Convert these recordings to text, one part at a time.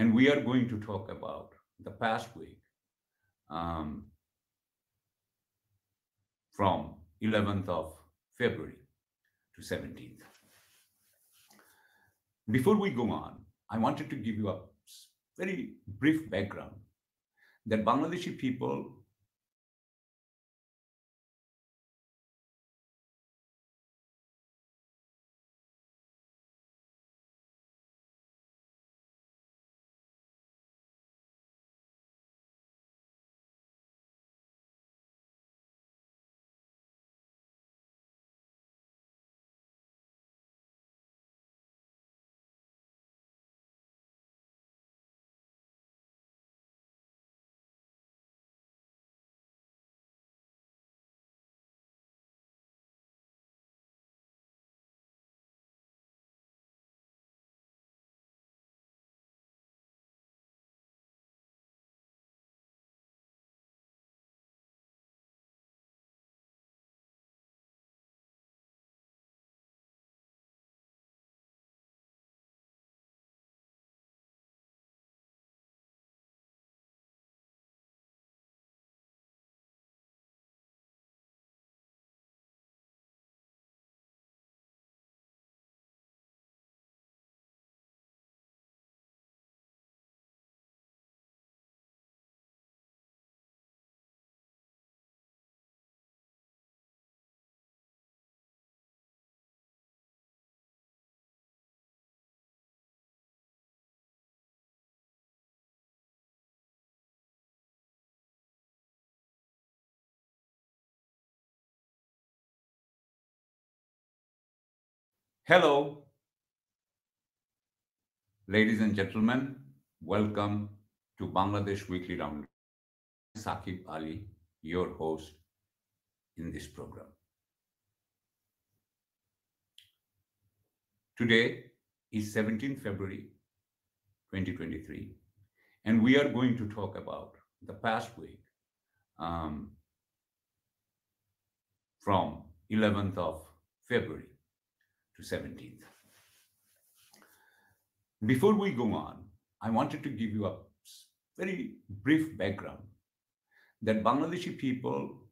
And we are going to talk about the past week from 11th of February to 17th. Before we go on, I wanted to give you a very brief background that Bangladeshi people Hello, ladies and gentlemen. Welcome to Bangladesh Weekly Round. SAQUIB Ali, your host in this program. Today is 17th February 2023, and we are going to talk about the past week from 11th of February to 17th. Before we go on, I wanted to give you a very brief background that Bangladeshi people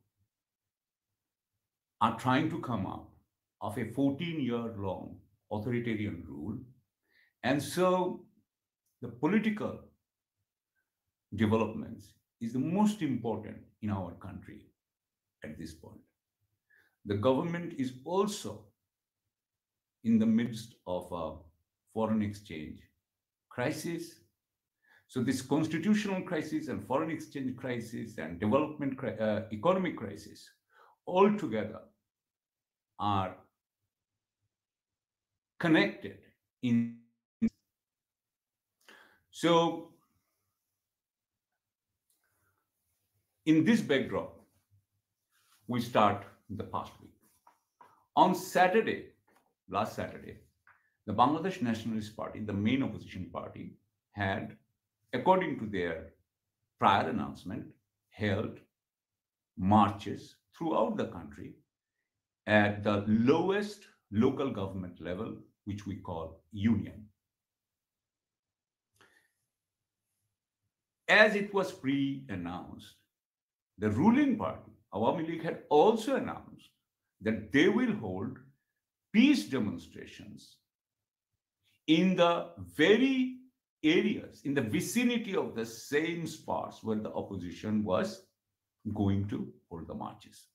are trying to come out of a 14-year-long authoritarian rule. And so the political developments is the most important in our country at this point. The government is also in the midst of a foreign exchange crisis. So this constitutional crisis and foreign exchange crisis and development economic crisis all together are connected in. So in this backdrop, we start the past week. On Saturday, last Saturday, the Bangladesh Nationalist Party, the main opposition party, had, according to their prior announcement, held marches throughout the country at the lowest local government level, which we call union. As it was pre-announced, the ruling party, Awami League, had also announced that they will hold peace demonstrations in the very areas, in the vicinity of the same spots where the opposition was going to hold the marches.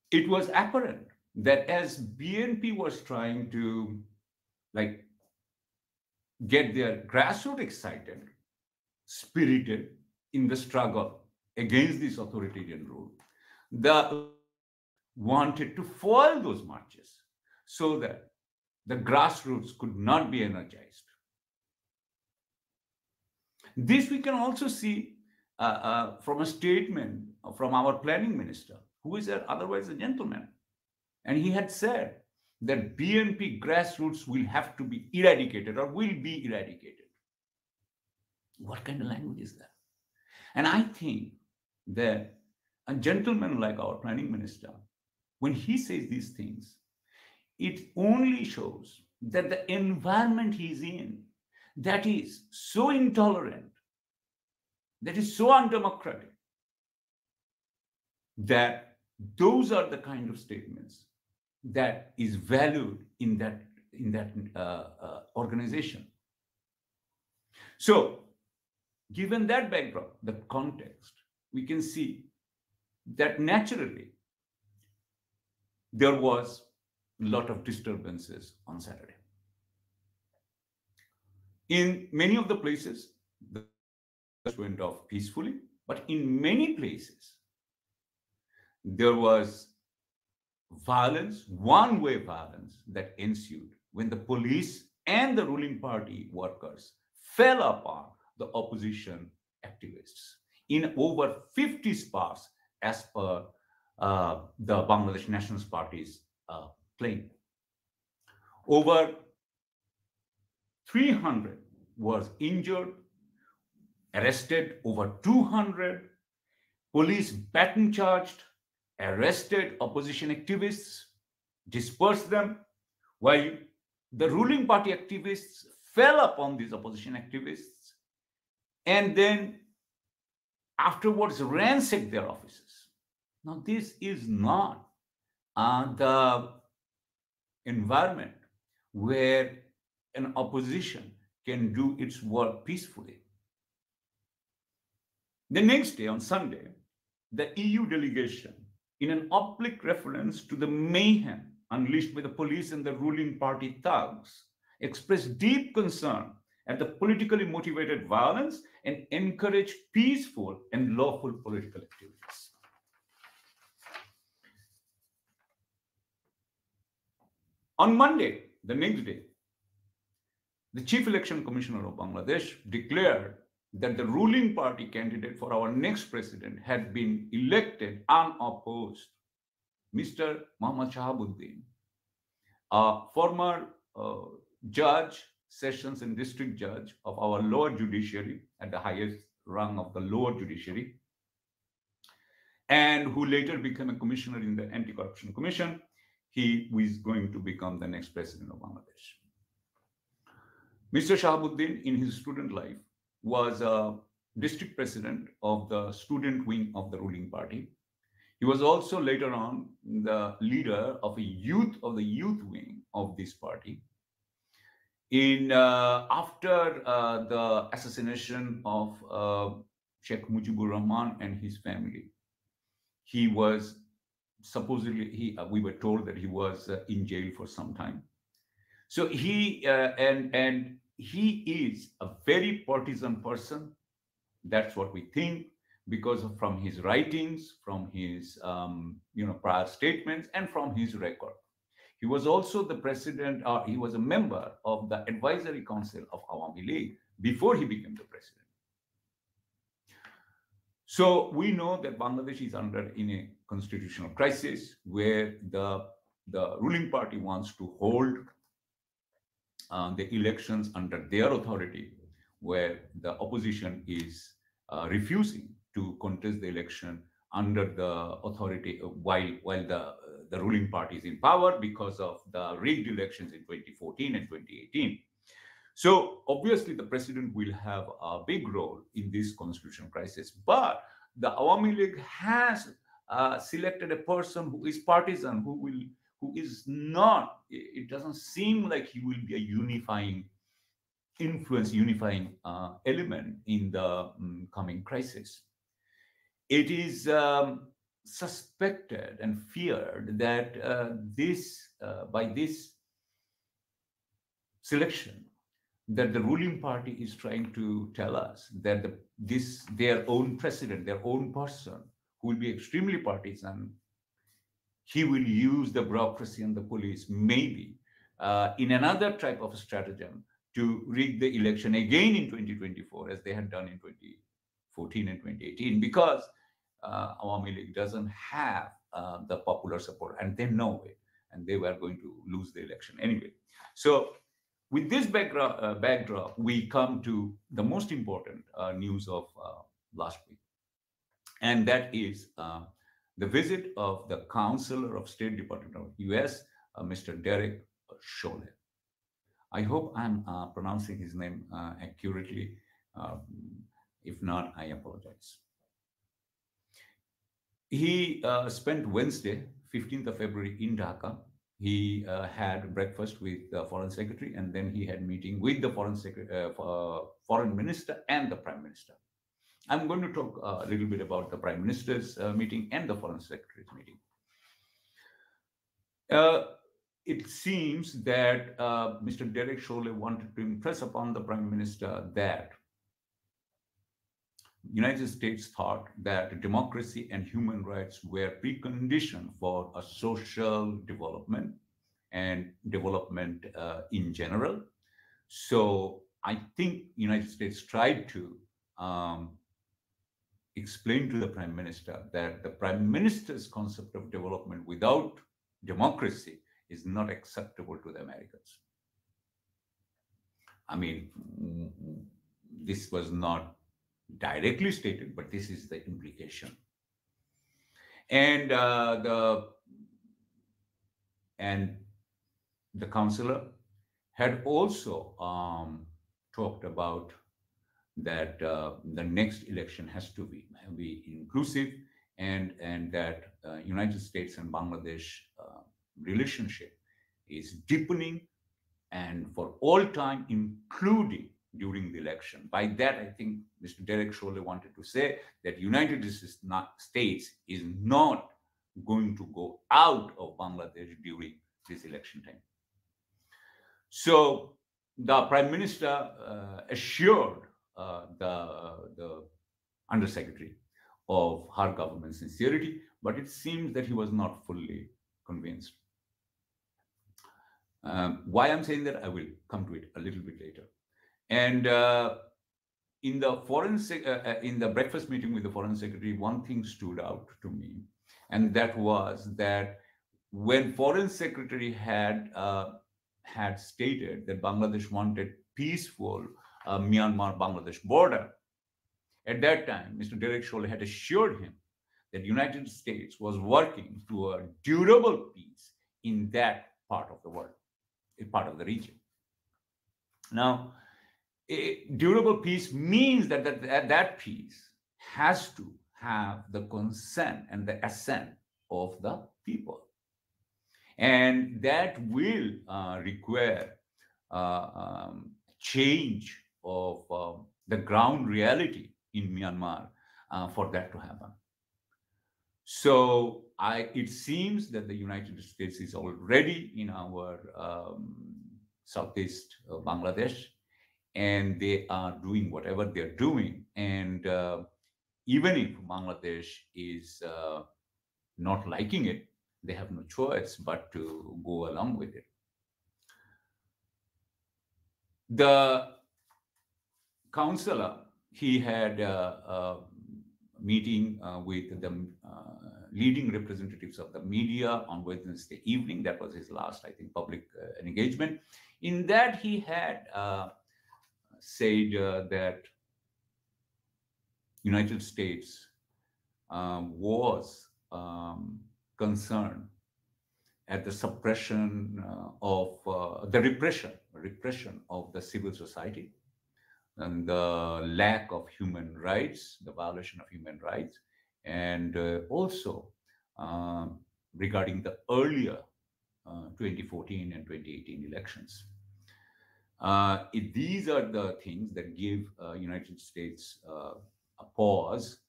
It was apparent that as BNP was trying to get their grassroots excited, spirited in the struggle against this authoritarian rule, they wanted to foil those marches so that the grassroots could not be energized. This we can also see from a statement from our planning minister, who is otherwise a gentleman. And he had said that BNP grassroots will have to be eradicated or will be eradicated. What kind of language is that? And I think that a gentleman like our planning minister, when he says these things, it only shows that the environment he's in, that is so intolerant, that is so undemocratic, that those are the kind of statements that is valued in that organization. So, given that backdrop, the context, we can see that naturally there was a lot of disturbances on Saturday. In many of the places, the went off peacefully, but in many places, there was violence, one-way violence that ensued when the police and the ruling party workers fell upon the opposition activists in over 50 spots as per the Bangladesh Nationalist Party's claim. Over 300 was injured, arrested over 200, police baton charged, arrested opposition activists, dispersed them, while the ruling party activists fell upon these opposition activists and then afterwards ransacked their offices. Now, this is not the environment where an opposition can do its work peacefully. The next day, on Sunday, the EU delegation, in an oblique reference to the mayhem unleashed by the police and the ruling party thugs, expressed deep concern at the politically motivated violence and encouraged peaceful and lawful political activities. On Monday, the next day, the Chief Election Commissioner of Bangladesh declared that the ruling party candidate for our next president had been elected unopposed. Mr. Muhammad Shahabuddin, a former judge, sessions and district judge of our lower judiciary at the highest rung of the lower judiciary, and who later became a commissioner in the Anti-Corruption Commission, he is going to become the next president of Bangladesh. Mr. Shahabuddin, in his student life, was a district president of the student wing of the ruling party. He was also later on the leader of the youth wing of this party. After the assassination of Sheikh Mujibur Rahman and his family, he was supposedly, we were told that he was in jail for some time. So he he is a very partisan person. That's what we think, because from his writings, from his prior statements, and from his record. He was also the president, he was a member of the advisory council of Awami League before he became the president. So we know that Bangladesh is in a constitutional crisis where the ruling party wants to hold the elections under their authority, where the opposition is refusing to contest the election under the authority while the ruling party is in power because of the rigged elections in 2014 and 2018. So obviously the president will have a big role in this constitutional crisis, but the Awami League has selected a person who is partisan, who is not, it doesn't seem like he will be a unifying influence, unifying element in the coming crisis. It is suspected and feared that by this selection, that the ruling party is trying to tell us that their own president, their own person, who will be extremely partisan, he will use the bureaucracy and the police, maybe in another type of stratagem, to rig the election again in 2024, as they had done in 2014 and 2018, because Awami League doesn't have the popular support, and they know it, and they were going to lose the election anyway. So with this backdrop, we come to the most important news of last week, and that is the visit of the Counselor of State Department of US, Mr. Derek Chollet. I hope I'm pronouncing his name accurately. Uh, if not, I apologize. He spent Wednesday, 15th of February in Dhaka. He had breakfast with the foreign secretary, and then he had meeting with the foreign minister and the prime minister. I'm going to talk a little bit about the prime minister's meeting and the foreign secretary's meeting. It seems that Mr. Derek Chollet wanted to impress upon the prime minister that United States thought that democracy and human rights were precondition for a social development and development in general. So I think United States tried to explain to the prime minister that the prime minister's concept of development without democracy is not acceptable to the Americans. I mean, this was not directly stated, but this is the implication. And the counselor had also talked about that the next election has to be inclusive, and that United States and Bangladesh relationship is deepening and for all time, including during the election. By that, I think Mr. Derek Chollet wanted to say that United States is not going to go out of Bangladesh during this election time. So the Prime Minister assured the Undersecretary of her government's sincerity, but it seems that he was not fully convinced. Why I'm saying that, I will come to it a little bit later. And in the breakfast meeting with the foreign secretary, one thing stood out to me, and that was that when foreign secretary had stated that Bangladesh wanted peaceful Myanmar-Bangladesh border, at that time, Mr. Derek Chollet had assured him that United States was working to a durable peace in that part of the world, a part of the region. Now, a durable peace means that that peace has to have the consent and the assent of the people. And that will require change of the ground reality in Myanmar for that to happen. So it seems that the United States is already in our southeast Bangladesh, and they are doing whatever they're doing. And even if Bangladesh is not liking it, they have no choice but to go along with it. The counselor, he had a meeting with the leading representatives of the media on Wednesday evening. That was his last, I think, public engagement. In that, he had said that United States was concerned at the suppression of the repression of the civil society and the lack of human rights, the violation of human rights, and also regarding the earlier 2014 and 2018 elections. These are the things that give United States a pause.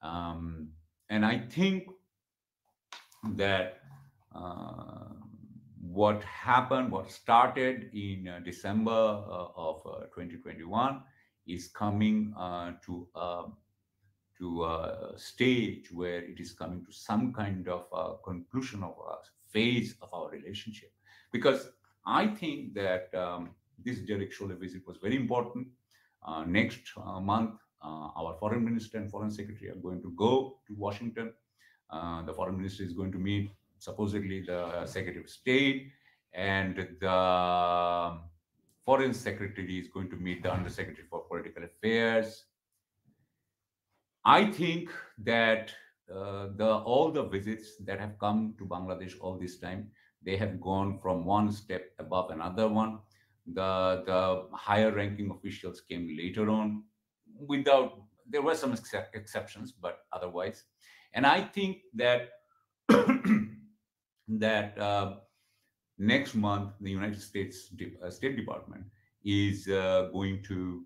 And I think that what started in December of 2021 is coming to a stage where it is coming to some kind of conclusion of a phase of our relationship. Because I think that this Derek Chollet visit was very important. Next month, our foreign minister and foreign secretary are going to go to Washington. The foreign minister is going to meet supposedly the Secretary of State, and the foreign secretary is going to meet the Undersecretary for Political Affairs. I think that all the visits that have come to Bangladesh all this time, they have gone from one step above another one. The higher ranking officials came later on, without, there were some exceptions, but otherwise. And I think that that next month the United States State Department is going to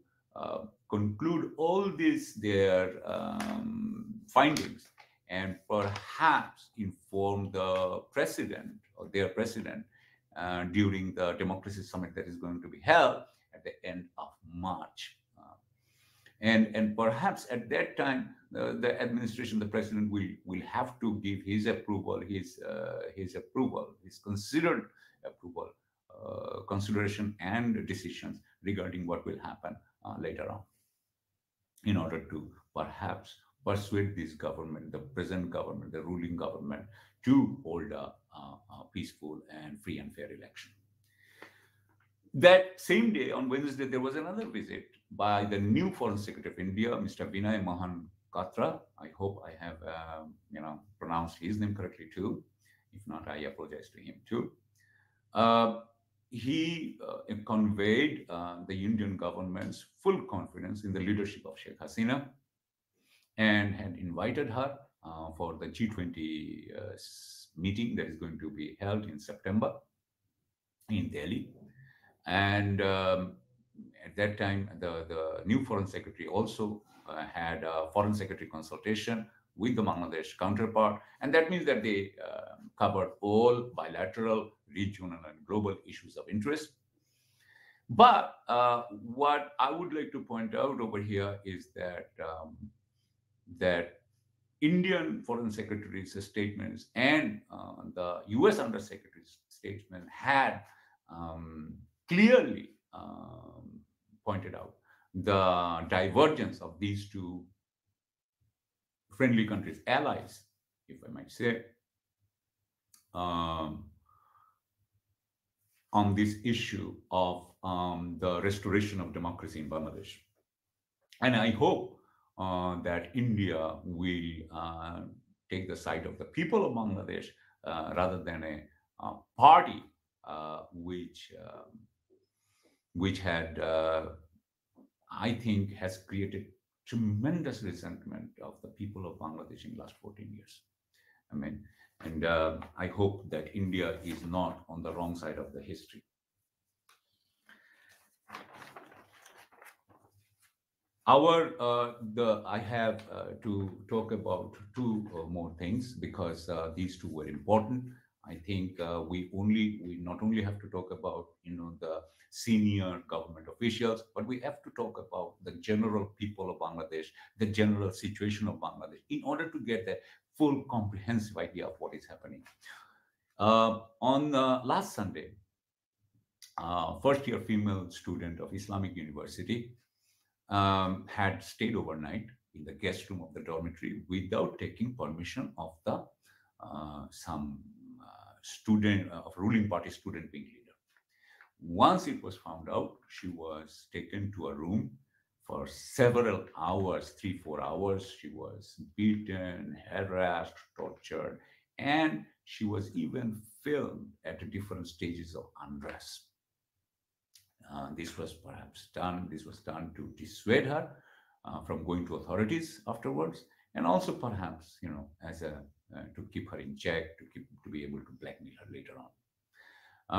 conclude all these their findings, and perhaps inform the president or their president during the democracy summit that is going to be held at the end of March. And perhaps at that time, the administration, the president will have to give his approval, his approval, his considered approval, consideration and decisions regarding what will happen later on, in order to perhaps persuade this government, the present government, the ruling government, to hold a peaceful and free and fair election. That same day, on Wednesday, there was another visit by the new Foreign Secretary of India, Mr. Vinay Mohan Katra. I hope I have, pronounced his name correctly too. If not, I apologize to him too. He conveyed the Indian government's full confidence in the leadership of Sheikh Hasina, and had invited her for the G20 meeting that is going to be held in September in Delhi. And at that time, the new foreign secretary also had a foreign secretary consultation with the Bangladesh counterpart. And that means that they covered all bilateral, regional, and global issues of interest. But what I would like to point out over here is that that Indian Foreign Secretary's statements and the U.S. Undersecretary's statement had clearly pointed out the divergence of these two friendly countries, allies, if I might say, on this issue of the restoration of democracy in Bangladesh. And I hope that India will take the side of the people of Bangladesh rather than a party which had, I think, has created tremendous resentment of the people of Bangladesh in the last 14 years. I mean, and I hope that India is not on the wrong side of the history. I have to talk about two more things, because these two were important. I think we not only have to talk about the senior government officials, but we have to talk about the general people of Bangladesh, the general situation of Bangladesh, in order to get a full comprehensive idea of what is happening. On last Sunday, first-year female student of Islamic University had stayed overnight in the guest room of the dormitory without taking permission of the some student of ruling party student wing leader. Once it was found out, she was taken to a room for several hours, 3-4 hours. She was beaten, harassed, tortured, and she was even filmed at different stages of undress. This was done to dissuade her from going to authorities afterwards, and also perhaps, as to keep her in check, to be able to blackmail her later on.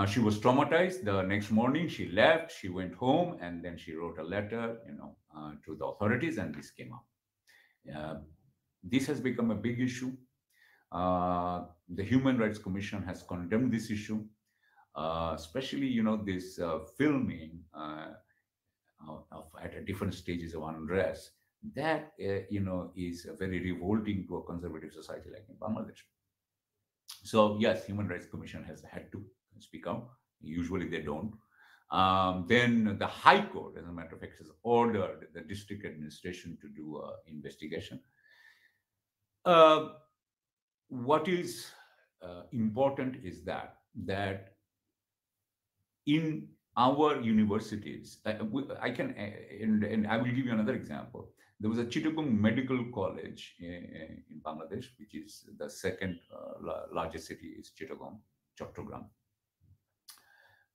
She was traumatized. The next morning, she left. She went home, and then she wrote a letter, to the authorities, and this came up. This has become a big issue. The Human Rights Commission has condemned this issue. Especially, this filming at different stages of unrest, that, is very revolting to a conservative society like in Bangladesh. So, yes, Human Rights Commission has had to speak out. Usually they don't. Then the High Court, as a matter of fact, has ordered the district administration to do an investigation. What is important is that in our universities, I can, and I will give you another example. There was a Chittagong Medical College in Bangladesh, which is the second largest city is Chittagong, Chattogram.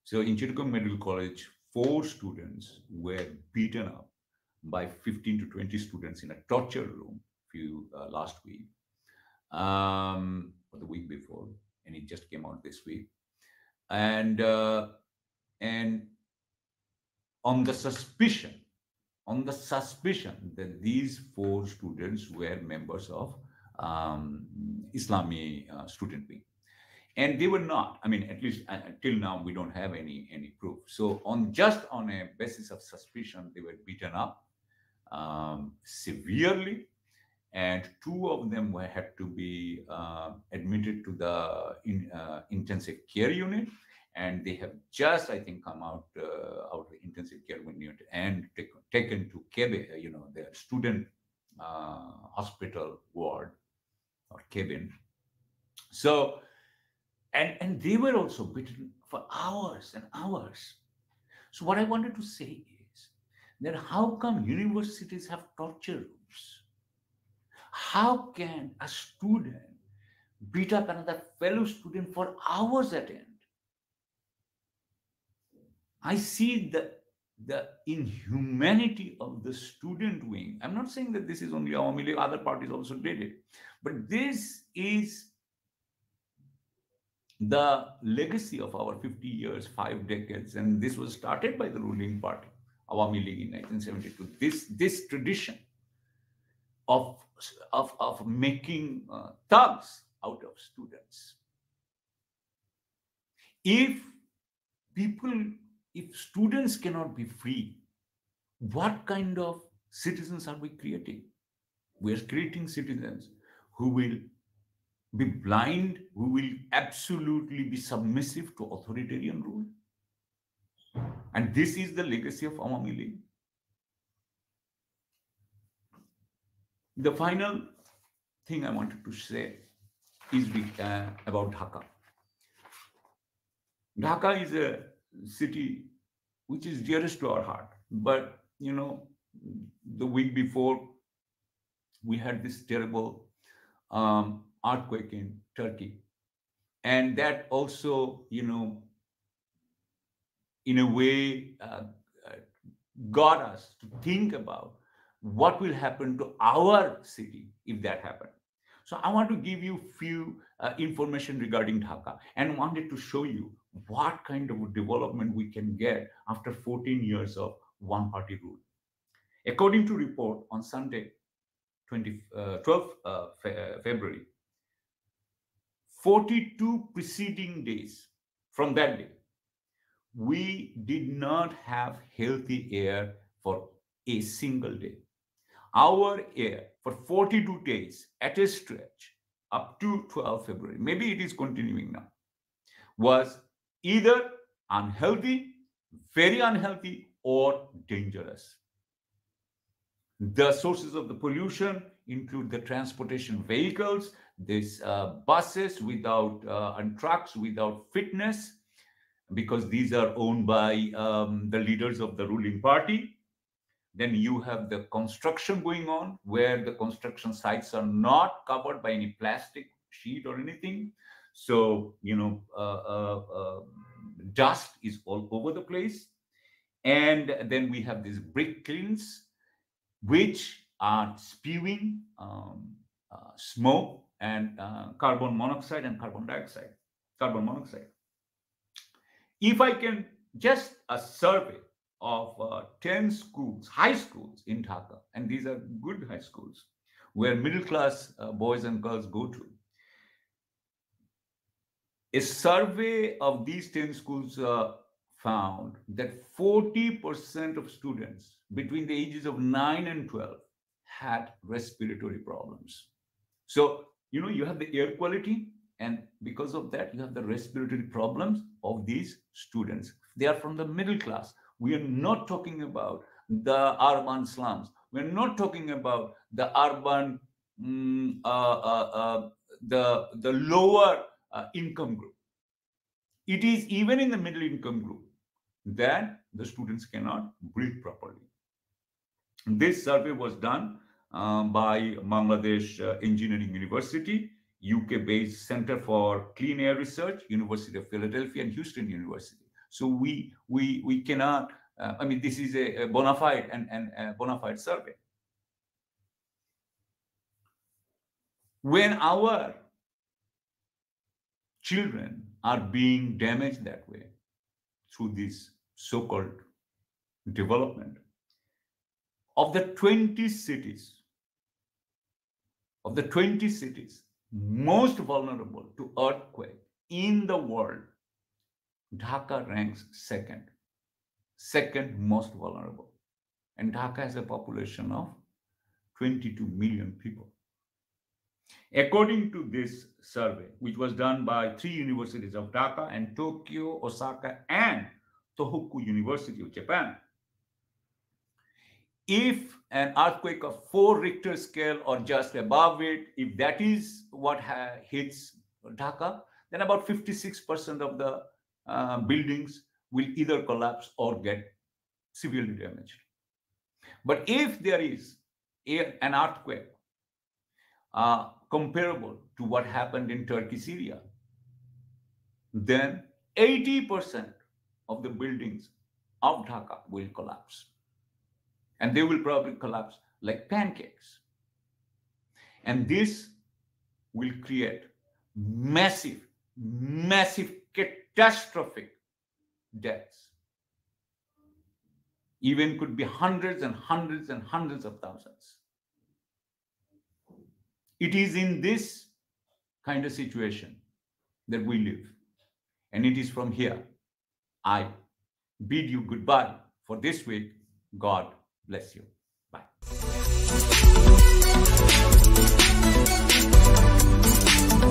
So in Chittagong Medical College, 4 students were beaten up by 15 to 20 students in a torture room last week, or the week before, and it just came out this week. And on the suspicion, that these 4 students were members of Islami student wing. And they were not. I mean, at least till now, we don't have any proof. So on a basis of suspicion, they were beaten up severely, and 2 of them had to be admitted to the intensive care unit, and they have just, I think, come out of the intensive care unit and taken to KEBE, their student hospital ward or cabin. So. And they were also beaten for hours and hours. So what I wanted to say is that how come universities have torture rooms? How can a student beat up another fellow student for hours at end? I see the inhumanity of the student wing. I'm not saying that this is only Awami League, other parties also did it. But this is the legacy of our 50 years, 5 decades, and this was started by the ruling party, Awami League, in 1972. This tradition of making thugs out of students. If students cannot be free, what kind of citizens are we creating? We are creating citizens who will be blind, who will absolutely be submissive to authoritarian rule. And this is the legacy of Awami League. The final thing I wanted to say is about Dhaka. Dhaka is a city which is dearest to our heart. But, the week before, we had this terrible earthquake in Turkey. And that also, in a way, got us to think about what will happen to our city if that happened. So I want to give you few information regarding Dhaka and wanted to show you what kind of development we can get after 14 years of one-party rule. According to report on Sunday, 12th February, 42 preceding days from that day, we did not have healthy air for a single day. Our air for 42 days at a stretch up to 12 February, maybe it is continuing now, was either unhealthy, very unhealthy, or dangerous. The sources of the pollution include the transportation vehicles, these buses and trucks without fitness, because these are owned by the leaders of the ruling party. Then you have the construction going on, where the construction sites are not covered by any plastic sheet or anything. So, dust is all over the place. And then we have these brick kilns, which are spewing smoke and carbon monoxide and carbon monoxide. If I can just a survey of 10 schools, high schools in Dhaka, and these are good high schools where middle-class boys and girls go to. A survey of these 10 schools found that 40% of students between the ages of 9 and 12 had respiratory problems. So, you have the air quality, and because of that, you have the respiratory problems of these students. They are from the middle class. We are not talking about the urban slums. We're not talking about the urban, the lower income group. It is even in the middle income group that the students cannot breathe properly. This survey was done by Bangladesh Engineering University, UK-based Center for Clean Air Research, University of Philadelphia, and Houston University. So we cannot. I mean, this is a bona fide and a bona fide survey. When our children are being damaged that way through this so-called development, of the 20 cities, most vulnerable to earthquake in the world, Dhaka ranks second most vulnerable. And Dhaka has a population of 22 million people. According to this survey, which was done by 3 universities of Dhaka and Tokyo, Osaka, and Tohoku University of Japan, if an earthquake of 4 Richter scale or just above it, if that is what hits Dhaka, then about 56% of the buildings will either collapse or get severely damaged. But if there is an earthquake comparable to what happened in Turkey, Syria, then 80% of the buildings of Dhaka will collapse. And they will probably collapse like pancakes. And this will create massive, catastrophic deaths. Even could be hundreds and hundreds and hundreds of thousands. It is in this kind of situation that we live. And it is from here I bid you goodbye for this week. God bless you. Bye.